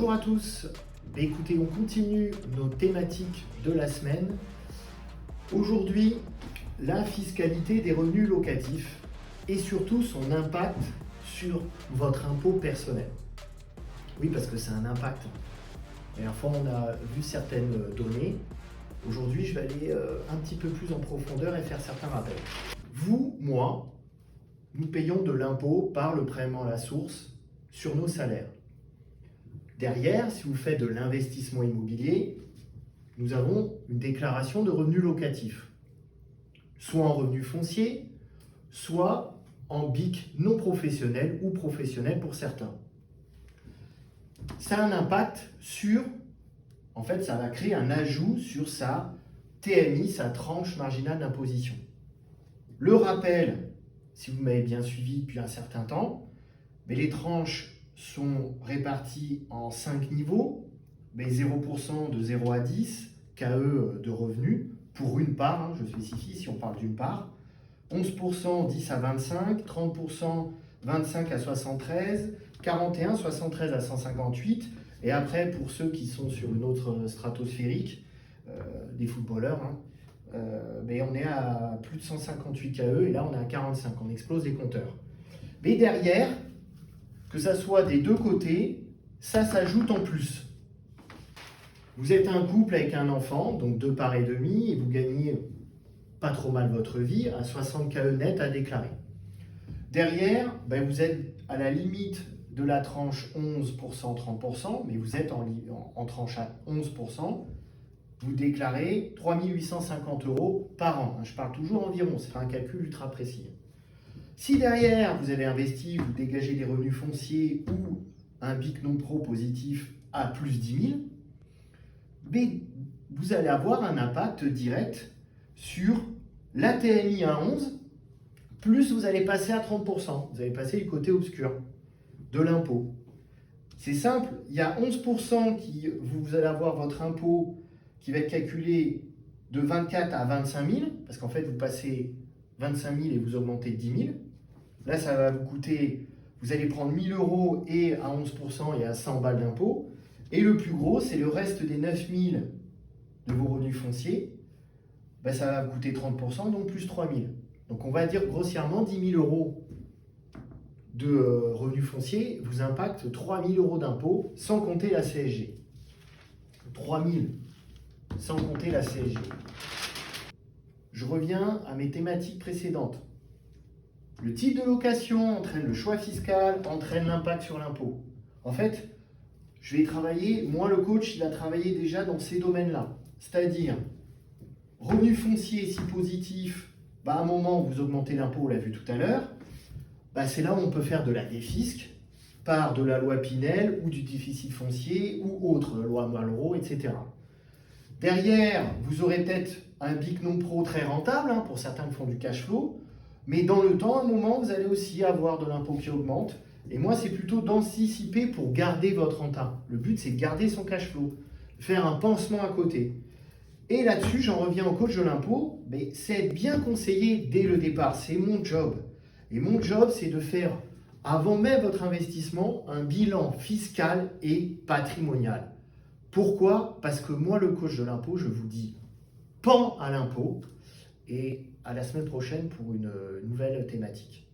Bonjour à tous. Écoutez, on continue nos thématiques de la semaine. Aujourd'hui, la fiscalité des revenus locatifs et surtout son impact sur votre impôt personnel. Oui, parce que c'est un impact. La dernière fois, on a vu certaines données. Aujourd'hui, je vais aller un petit peu plus en profondeur et faire certains rappels. Vous, moi, nous payons de l'impôt par le prélèvement à la source sur nos salaires. Derrière, si vous faites de l'investissement immobilier, nous avons une déclaration de revenus locatifs, soit en revenus fonciers, soit en BIC non professionnel ou professionnel pour certains. Ça a un impact sur, ça va créer un ajout sur sa TMI, sa tranche marginale d'imposition. Le rappel, si vous m'avez bien suivi depuis un certain temps, mais les tranches sont réparties en 5 niveaux, mais 0% de 0 à 10, KE de revenus, pour une part, je spécifie si on parle d'une part, 11% 10 à 25, 30% 25 à 73, 41 73 à 158, et après pour ceux qui sont sur une autre stratosphérique, des footballeurs, mais on est à plus de 158 KE, et là on est à 45, on explose les compteurs. Mais derrière, que ça soit des deux côtés, ça s'ajoute en plus. Vous êtes un couple avec un enfant, donc 2 parts et demi, et vous gagnez pas trop mal votre vie, à 60 KE net à déclarer. Derrière, vous êtes à la limite de la tranche 11%, 30%, mais vous êtes en tranche à 11%, vous déclarez 3 850 € par an. Je parle toujours environ, c'est un calcul ultra précis. Si derrière, vous avez investi, vous dégagez des revenus fonciers ou un BIC non pro positif à plus 10 000, mais vous allez avoir un impact direct sur la TMI à 11, plus vous allez passer à 30%. Vous allez passer du côté obscur de l'impôt. C'est simple, il y a 11% qui vous allez avoir votre impôt qui va être calculé de 24 à 25 000, parce qu'en fait, vous passez 25 000 et vous augmentez de 10 000. Là, ça va vous coûter, vous allez prendre 1 000 € et à 11% et à 100 balles d'impôt. Et le plus gros, c'est le reste des 9 000 de vos revenus fonciers. Ça va vous coûter 30%, donc plus 3 000. Donc on va dire grossièrement 10 000 € de revenus fonciers vous impacte 3 000 € d'impôt sans compter la CSG. 3 000 sans compter la CSG. Je reviens à mes thématiques précédentes. Le type de location entraîne le choix fiscal, entraîne l'impact sur l'impôt. En fait, je vais travailler, moi le coach, il a travaillé déjà dans ces domaines-là. C'est-à-dire, revenus fonciers si positifs, à un moment où vous augmentez l'impôt, on l'a vu tout à l'heure, c'est là où on peut faire de la défisque par de la loi Pinel ou du déficit foncier ou autre, loi Malraux, etc. Derrière, vous aurez peut-être un BIC non pro très rentable, pour certains qui font du cash flow, mais dans le temps, à un moment, vous allez aussi avoir de l'impôt qui augmente. Et moi, c'est plutôt d'anticiper pour garder votre renta. Le but, c'est de garder son cash flow, faire un pansement à côté. Et là-dessus, j'en reviens au coach de l'impôt, mais c'est être bien conseillé dès le départ. C'est mon job. Et mon job, c'est de faire, avant même votre investissement, un bilan fiscal et patrimonial. Pourquoi ? Parce que moi, le coach de l'impôt, je vous dis pan à l'impôt. Et à la semaine prochaine pour une nouvelle thématique.